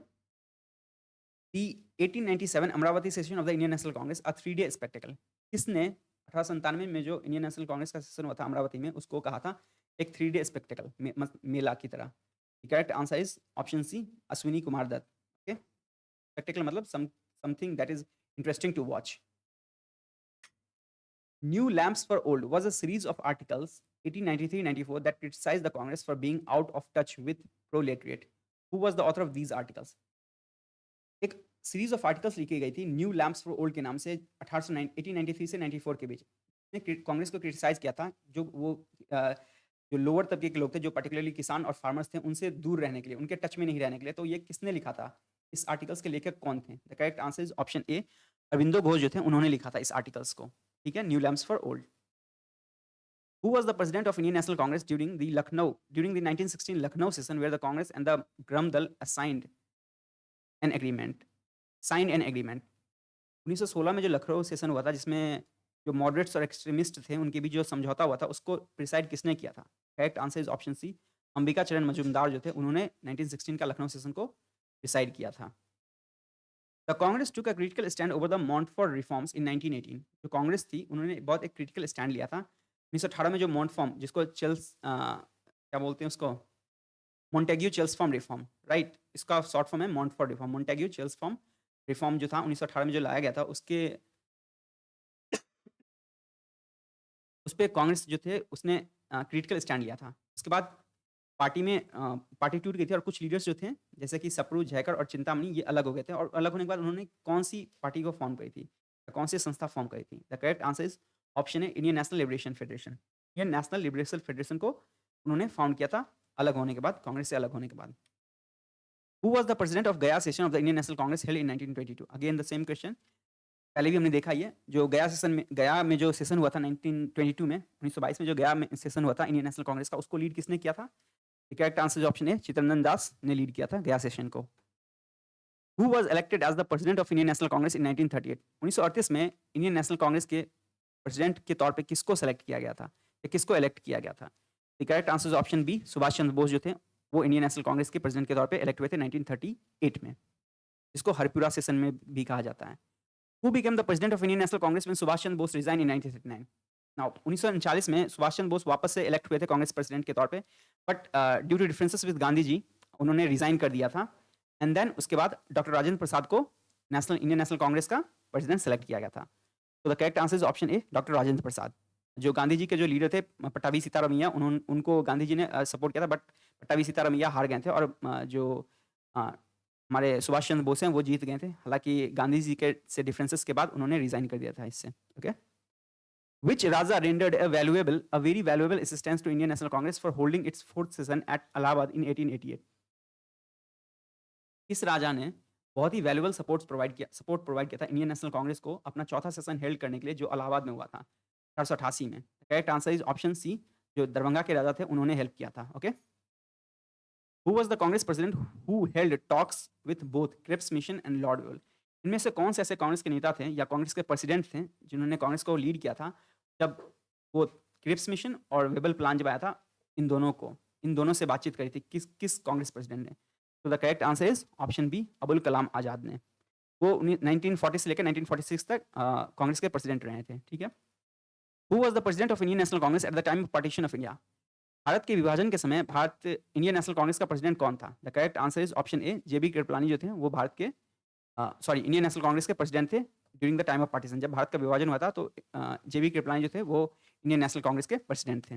the 1897 Amravati session of the Indian National Congress a 3-day spectacle? किसने 1897 में जो इंडियन नेशनल कांग्रेस का सेशन हुआ था अमरावती में उसको कहा था एक 3-day स्पेक्टेकल, मेला की तरह? Correct answer is option C, Ashwini Kumar Dutt. Okay, spectacle मतलब something that is interesting to watch. New Lamps for Old was a series of articles 1893-94 that criticized the Congress for being out of touch with proletariat. Who was the author of these articles? एक सीरीज ऑफ आर्टिकल्स लिखी गई थी न्यू लैम्प्स फॉर ओल्ड के नाम से 1893 से 94 के बीच। ने कांग्रेस को क्रिटिसाइज किया था जो लोअर तबके के लोग थे, जो पर्टिकुलरली किसान और फार्मर्स थे, उनसे दूर रहने के लिए, उनके टच में नहीं रहने के लिए। तो ये किसने लिखा था? इस आर्टिकल्स के लेखक कौन थे? The correct answer is option ए, अरविंदो घोष जो थे उन्होंने लिखा था इस आर्टिकल्स को। ठीक है, new lamps for old. Who was the president of Indian National Congress during the 1916 Lucknow session where the Congress and the Gram Dal signed an agreement? 1916 में जो लखनऊ सेशन हुआ था जिसमें जो मॉडरेट्स और एक्सट्रीमिस्ट थे उनके बीच जो समझौता हुआ था उसको प्रिसाइड किसने किया था? Correct answer is option C, Ambika Charan Majumdar जो थे उन्होंने 1916 का लखनऊ सेशन को प्रिसाइड किया था। The Congress took a critical stand over the Montford reforms in 1918। जो कांग्रेस थी उन्होंने बहुत एक क्रिटिकल स्टैंड लिया था 1918 में, जो मॉन्टफॉर्म, जिसको क्या बोलते हैं उसको, मोंटेग्यू चेल्सफॉर्म रिफॉर्म, राइट? इसका शॉर्ट फॉर्म है मॉन्टफोर्ट रिफॉर्म, मोंटेग्यू चेल्सफॉर्म रिफॉर्म जो था 1918 में जो लाया गया था उसके उस पे कांग्रेस जो थे उसने क्रिटिकल स्टैंड लिया था। उसके बाद पार्टी में पार्टी टूट गई थी और कुछ लीडर्स जो थे जैसे कि सप्रू, जयकर और चिंतामणि ये अलग हो गए थे और अलग होने के बाद उन्होंने कौन-सी पार्टी को फ़ॉर्म करी थी? या कौन-सी संस्था फ़ॉर्म करी थी? The correct answer is option A Indian national liberation federation. Indian national liberation federation को उन्होंने फाउंड किया था अलग होने के बाद, कांग्रेस से अलग होने के बाद। हू वाज़ द प्रेसिडेंट ऑफ गया session of the Indian National Congress held in 1922? Again the same question. पहले भी हमने देखा ये जो गया में जो सेशन हुआ था 1922 में 1922 में जो गया में सेशन हुआ था इंडियन नेशनल कांग्रेस का उसको लीड किसने किया था? Correct answer option A Chittaranjan Das ने लीड किया था गया सेशन को। Who was elected as the president of Indian National Congress in 1938? 1938 में इंडियन नेशनल कांग्रेस के प्रेसिडेंट के तौर पे किसको सेलेक्ट किया गया था या किसको इलेक्ट किया गया था? Correct answer option B Subhash Chandra Bose जो थे वो इंडियन नेशनल कांग्रेस के प्रेसिडेंट के तौर पे इलेक्ट हुए थे 1938 में, इसको हरपुरा सेशन में भी कहा जाता है। Who became the president of Indian National Congress when Subhash Chandra Bose resigned in 1939? Now 1939 में सुभाष चंद्र बोस वापस से इलेक्ट हुए थे कांग्रेस प्रेसिडेंट के तौर पे but due to differences with Gandhi ji उन्होंने रिजाइन कर दिया था एंड देन उसके बाद डॉक्टर राजेंद्र प्रसाद को इंडियन नेशनल कांग्रेस का प्रेसिडेंट सेलेक्ट किया गया था। तो the correct answer is option A doctor Rajendra Prasad. जो गांधी जी के जो लीडर थे पट्टाभी सीतारामैया उनको गांधी जी ने सपोर्ट किया था बट पट्टाभी सीतारामैया हार गए थे और जो हमारे सुभाष चंद्र बोस हैं वो जीत गए थे। हालांकि गांधी जी के से डिफरेंसेस के बाद उन्होंने रिजाइन कर दिया था इससे। Okay Which Raja rendered a very valuable assistance to Indian National Congress for holding its fourth session at Allahabad in 1888? किस राजा ने बहुत ही वैल्यूएबल सपोर्ट प्रोवाइड किया था इंडियन नेशनल कांग्रेस को अपना चौथा सेशन हेल्ड करने के लिए जो इलाहाबाद में हुआ था 1888 में? Correct answer is option C जो दरभंगा के राजा थे उन्होंने हेल्प किया था। Okay Who was the Congress president who held talks with both Cripps Mission and Lord Wells? इनमें से कौन से ऐसे कांग्रेस के नेता थे या कांग्रेस के प्रेसिडेंट थे जिन्होंने कांग्रेस को लीड किया था जब वो क्रिप्स मिशन और वेबल प्लान जब आया था? इन दोनों से बातचीत करी थी किस किस कांग्रेस प्रेसिडेंट ने? तो the correct answer is option B Abul Kalam Azad ने। वो 1940 से लेकर 1946 तक कांग्रेस के प्रेसिडेंट रहे थे। ठीक है। Who was the president of Indian National Congress at the time of partition of India? Bharat के विभाजन के समय इंडियन नेशनल कांग्रेस का प्रेसिडेंट कौन था? The correct answer is option A J B Kripalani जो थे वो भारत के इंडियन नेशनल कांग्रेस के प्रेसिडेंट थे during the time of partition. जब भारत का विभाजन हुआ था तो जेबी कृपलानी जो थे वो इंडियन नेशनल कांग्रेस के प्रेसिडेंट थे।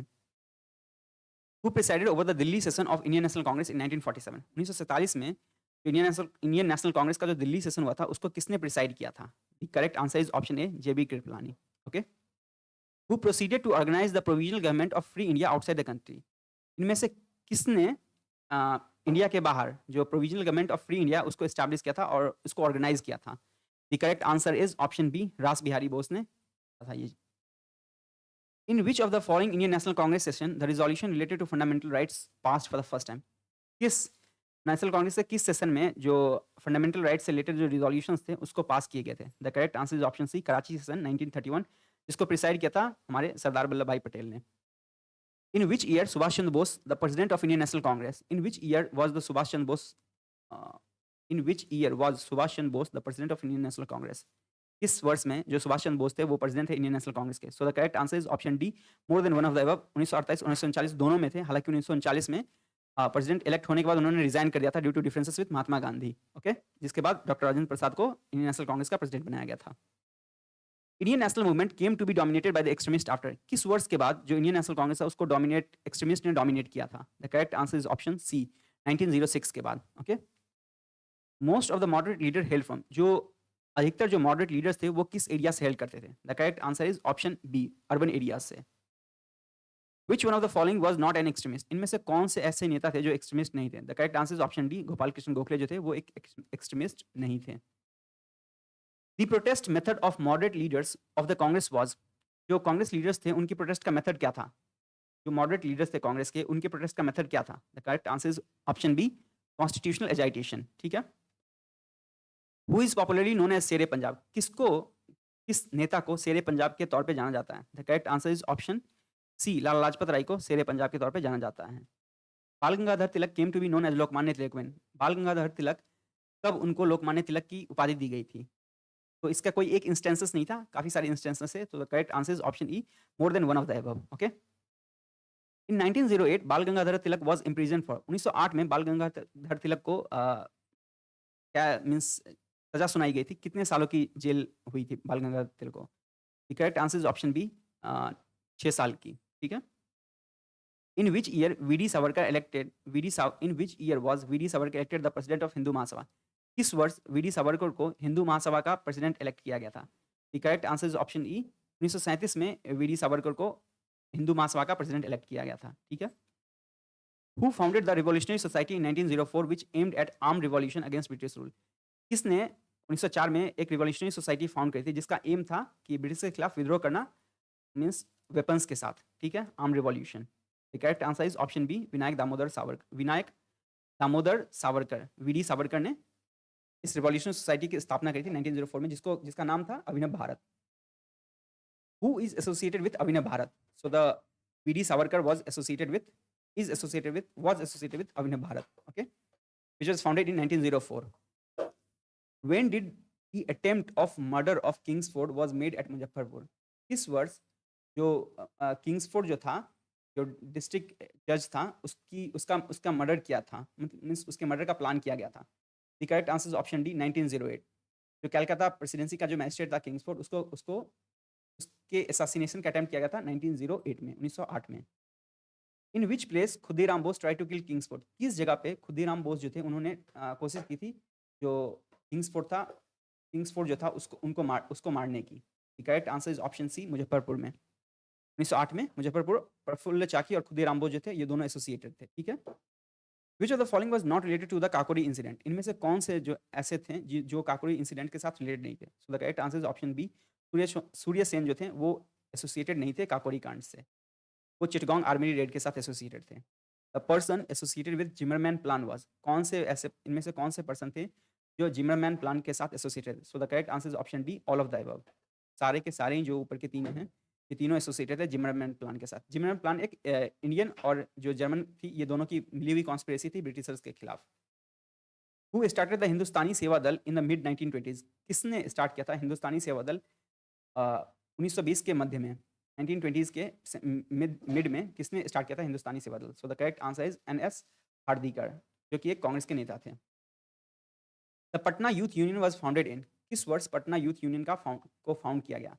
Who presided over the Delhi session of Indian National Congress in 1947? 1947 में इंडियन नेशनल कांग्रेस का जो दिल्ली सेशन हुआ था उसको किसने प्रिसाइड किया था? The correct answer is option A J B Kripalani. Okay who proceeded to organise the provisional government of free India outside the country? इनमें से किसने इंडिया के बाहर जो provisional government of free India उसको एस्टैब्लिश किया था और उसको ऑर्गेनाइज किया था? The correct answer is option B Rash Behari Bose ने था ये। In which of the following Indian National Congress session the resolution related to fundamental rights passed for the first time? किस नेशनल कांग्रेस के किस सेशन में जो फंडामेंटल राइट्स से रिलेटेड जो रिजोल्यूशंस थे उसको पास किए गए थे? The correct answer is option C Karachi session 1931 जिसको प्रिसाइड किया था हमारे सरदार वल्लभ भाई पटेल ने। In which year Subhash Chandra Bose, the president of Indian National Congress, in which year was the Subhash Chandra Bose, in which year was Subhash Chandra Bose the president of Indian National Congress? किस वर्ष में जो सुभाष चंद्र बोस थे वो प्रेसिडेंट थे इंडियन नेशनल कांग्रेस के? सो the correct answer is option D more than one of the above. 1948 1939 दोनों में थे। हालांकि 1939 में प्रेसिडेंट इलेक्ट होने के बाद उन्होंने रिजाइन कर दिया था due to differences with Mahatma Gandhi. Okay जिसके बाद डॉक्टर राजेंद्र प्रसाद को इंडियन नेशनल कांग्रेस का प्रेसिडेंट बनाया गया था। Indian national movement came to be dominated by the extremist after? किस वर्ष के बाद जो इंडियन नेशनल कांग्रेस है उसको एक्सट्रीमिस्ट ने डोमिनेट किया था? The correct answer is option C 1906 के बाद। Okay most of the moderate leader hail from? जो अधिकतर जो मॉडरेट लीडर्स थे वो किस एरिया से हेल्प करते थे? The correct answer is option B urban areas से। Which one of the following was not an extremist? इनमें से कौन से ऐसे नेता थे जो एक्सट्रीमिस्ट नहीं थे? The correct answer is option D Gopal Krishna Gokhale जो थे वो एक एक्सट्रीमिस्ट नहीं थे। The protest method of moderate leaders of the Congress was? जो कांग्रेस लीडर्स थे उनकी प्रोटेस्ट का मेथड क्या था? जो मॉडरेट लीडर्स थे कांग्रेस के उनके प्रोटेस्ट का मेथड क्या था? The correct answer is option B constitutional agitation. ठीक है। Who is popularly known as Sher-e Punjab? किस नेता को शेरे पंजाब के तौर पे जाना जाता है? The correct answer is option C Lala Lajpat Rai को शेरे पंजाब के तौर पे जाना जाता है। Bal Gangadhar Tilak came to be known as Lokmanya Tilak when? Bal Gangadhar तिलक कब उनको लोकमान्य तिलक की उपाधि दी गई थी? तो इसका कोई एक इंस्टेंसेस नहीं था, काफी सारे इंस्टेंसेस है। तो the correct answer is option E more than one of the above. Okay in 1908 बाल गंगाधर तिलक वाज इम्प्रिजन फॉर? 1908 में बाल गंगाधर तिलक को क्या मींस सजा सुनाई गई थी, कितने सालों की जेल हुई थी बाल गंगाधर तिलक को? The correct answer is option B 6 साल की, ठीक है? In which year was V D Savarkar elected the president of Hindu Mahasabha? किस वर्ष वी डी सावरकर को हिंदू महासभा का प्रेसिडेंट इलेक्ट किया गया था? The correct answer is option ई 1937 में वी डी सावरकर को हिंदू महासभा का प्रेसिडेंट इलेक्ट किया गया था, ठीक है? Who founded the revolutionary society in 1904 which aimed at armed revolution against British rule? किसने 1904 में एक रिवॉल्यूशनरी सोसाइटी फाउंड करी थी जिसका एम था कि ब्रिटिश के खिलाफ विद्रोह करना, मीन्स वेपन्स के साथ, ठीक है? Arm revolution. The correct answer is option B Vinayak Damodar Savarkar, VD Savarkar ने इस रिवॉल्यूशनरी सोसाइटी की स्थापना करी थी 1904 में, जिसका नाम था Abhinav Bharat. Who is associated with Abhinav Bharat? So the V D Savarkar was associated with Abhinav Bharat, okay, which was founded in 1904. When did the attempt of murder of Kingsford was made at Muzaffarpur? किस वर्ष जो किंग्सफोर्ड जो था, जो डिस्ट्रिक्ट जज था, उसका मर्डर किया था, मीन्स उसके मर्डर का प्लान किया गया था? The correct answer is option D 1908। जो कलकत्ता प्रेसिडेंसी का जो मैजिस्ट्रेट था किंग्सफोर्ड, उसको उसके असैसिनेशन का अटेम्प्ट किया गया था 1908 में, 1908 में। In which place Khudiram Bose try to kill Kingsford? किस जगह पे खुदीराम बोस जो थे उन्होंने कोशिश की थी जो किंग्सफोर्ड जो था उसको मारने की? The correct answer is option C Muzaffarpur में, 1908 में मुजफ्फरपुर। प्रफुल्ल चाकी और खुदीराम बोस जो थे ये दोनों एसोसिएटेड थे, ठीक है? Which of the following was not related to the Kakori incident? इनमें से कौन से जो ऐसे थे जो काकोरी इंसिडेंट के साथ रिलेटेड नहीं थे? So the correct answer is option B Surya Sen जो थे वो एसोसिएटेड नहीं थे काकोरी कांड से, वो चिटगांग आर्मी रेड के साथ एसोसिएटेड थे। The person associated with Zimmerman plan was? कौन से ऐसे इनमें से कौन से पर्सन थे जो जिमरमैन प्लान के साथ associated? So the correct answer is option D all of the above. सारे के सारे ही जो ऊपर के तीनों हैं ये तीनों एसोसिएटेड है जिमरमैन प्लान के साथ। जिमरमैन प्लान एक इंडियन और जो जर्मन थी, ये दोनों की मिली हुई कॉन्स्पिरेसी थी ब्रिटिशर्स के खिलाफ। हु स्टार्टेड द हिंदुस्तानी सेवा दल इन द मिड 1920s? किसने स्टार्ट किया था हिंदुस्तानी सेवा दल 1920 के मध्य में, 1920s के मिड में किसने स्टार्ट किया था Hindustani Seva Dal? So the correct answer is NS Hardikar, जो कि एक कांग्रेस के नेता थे। The Patna youth union was founded in? किस वर्ष पटना यूथ यूनियन को फाउंड किया गया?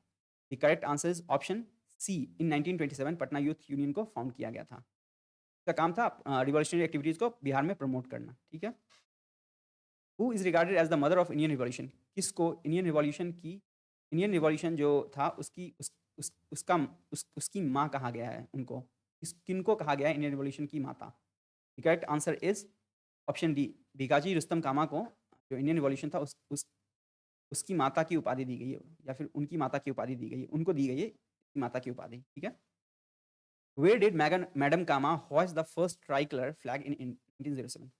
The correct answer is option C in 1927 Patna youth union को फाउंड किया गया था। इसका काम था रिवॉल्यूशनरी एक्टिविटीज को बिहार में प्रमोट करना, ठीक है? Who is regarded as the mother of Indian revolution? किसको इंडियन रिवॉल्यूशन जो था उसकी माँ कहा गया है? उनको किनको कहा गया है इंडियन रिवॉल्यूशन की माता? The correct answer is option D Bhikaji Rustom Cama को जो इंडियन रिवॉल्यूशन था उसकी माता की उपाधि दी गई है, या फिर उनकी माता की उपाधि दी गई है, उनको दी गई है माता की उपाधि, ठीक है? Where did madam Cama hoist the first tricolour flag in 1907?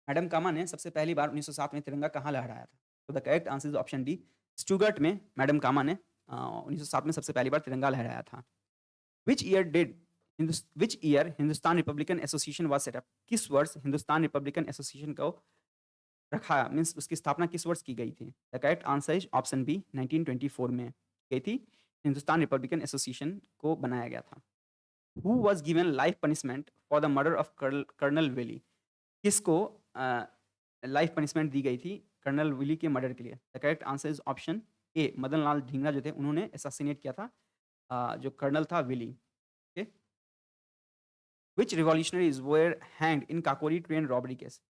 Madam Cama ने सबसे पहली बार 1907 में तिरंगा कहाँ लहराया था? तो the correct answer is option D Stuttgart में मैडम कामा ने 1907 में सबसे पहली बार तिरंगा लहराया था। Which year Hindustan Republican association was setup? किस वर्ष हिंदुस्तान रिपब्लिकन एसोसिएशन को रखा, मीन्स उसकी स्थापना किस वर्ष की गई थी? The correct answer is option B 1924 में गई थी, हिंदुस्तान रिपब्लिकन एसोसिएशन को बनाया गया था। Who was given life punishment for the murder of colonel Wyllie? किसको लाइफ पनिशमेंट दी गई थी कर्नल विली के मर्डर के लिए? The correct answer is option A Madan Lal Dhingra जो थे उन्होंने असैसिनेट किया था जो कर्नल था Wyllie, okay? Which revolutionaries were hanged in Kakori train robbery case?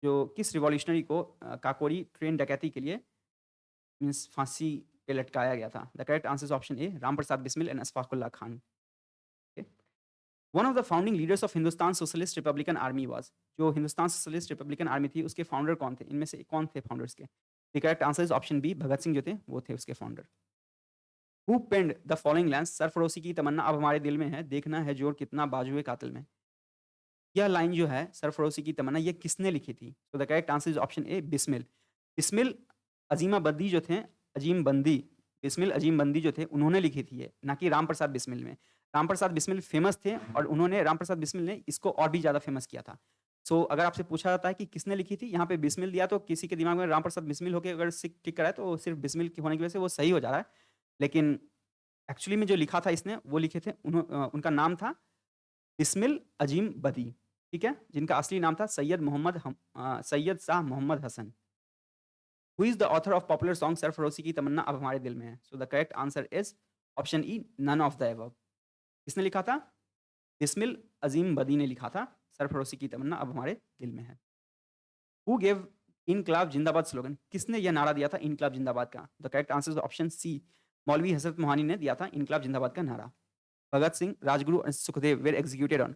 किस रिवॉल्यूशनरी को काकोरी ट्रेन डकैती के लिए मीन्स फांसी पे लटकाया गया था? The correct answer is option A Ram Prasad Bismil and Ashfaqulla Khan. One of the founding leaders of Hindustan socialist Republican army was? जो हिंदुस्तान सोशलिस्ट रिपब्लिकन आर्मी थी उसके फाउंडर कौन थे? इनमें से कौन थे फाउंडर्स के? The correct answer is option B Bhagat Singh जो थे वो थे उसके founder. Who penned the following lines? सरफरोशी की तमन्ना अब हमारे दिल में है, देखना है जोर कितना बाजुए कातिल में? यह लाइन जो है सरफरोशी की तमन्ना ये किसने लिखी थी? तो the correct answer is option A Bismil. Bismil Azimabadi जो थे बिस्मिल अजीम बंदी जो थे उन्होंने लिखी थी ये, ना कि राम प्रसाद बिस्मिल में। राम प्रसाद बिस्मिल फेमस थे और राम प्रसाद बिस्मिल ने इसको और भी ज़्यादा फेमस किया था। सो अगर आपसे पूछा जाता है कि किसने लिखी थी, यहाँ पे बिस्मिल दिया तो किसी के दिमाग में राम प्रसाद बिस्मिल होकर अगर टिक कराए तो सिर्फ बिस्मिल की होने की वजह से वो सही हो जा रहा है, लेकिन एक्चुअली में जो लिखा था इसने वो लिखे थे उनका नाम था बिस्मिल अजीम बदी, ठीक है, जिनका असली नाम था Syed Shah Mohammad Hasan. Who is the author of popular song सरफरोशी की तमन्ना अब हमारे दिल में है? So the correct answer is option E, none of the above. किसने लिखा था? बिस्मिल अजीम बदी ने लिखा था, सरफरोशी की तमन्ना अब हमारे दिल में है। हु गेव इनकलाब जिंदाबाद स्लोगन? किसने यह नारा दिया था इनकलाब जिंदाबाद का? The correct answer is option C, Maulvi Hazrat Mohani ने दिया था इनकलाब जिंदाबाद का नारा। भगत सिंह, राजगुरु और सुखदेव वेर एग्जीक्यूटेड ऑन?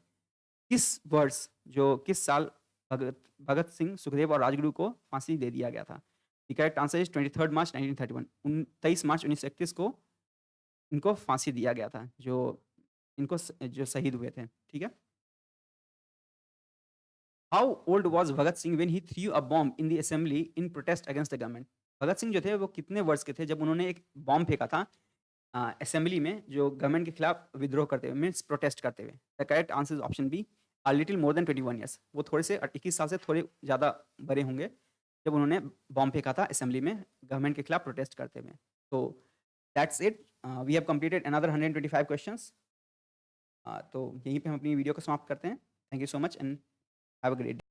किस वर्ष, जो किस साल भगत भगत सिंह, सुखदेव और राजगुरु को फांसी दे दिया गया था? द करेक्ट आंसर इज 23 मार्च 1931। 23 मार्च 1931 को इनको फांसी दिया गया था, जो इनको जो शहीद हुए थे। ठीक है। How old was Bhagat Singh when he threw a bomb in the assembly in protest against the government? Bhagat Singh जो थे वो कितने वर्ष के थे जब उन्होंने एक बॉम्ब फेंका था असेंबली में, जो गवर्नमेंट के खिलाफ विद्रोह करते हुए, मीन्स प्रोटेस्ट करते हुए? The correct answer is option B, a little more than 21 years. वो थोड़े से 21 साल से थोड़े ज़्यादा बड़े होंगे जब उन्होंने बॉम्ब फेंका था असेंबली में गवर्नमेंट के खिलाफ प्रोटेस्ट करते हुए। तो that's it, we have completed another 125 questions. तो यहीं पे हम अपनी वीडियो को समाप्त करते हैं। Thank you so much and have a great day.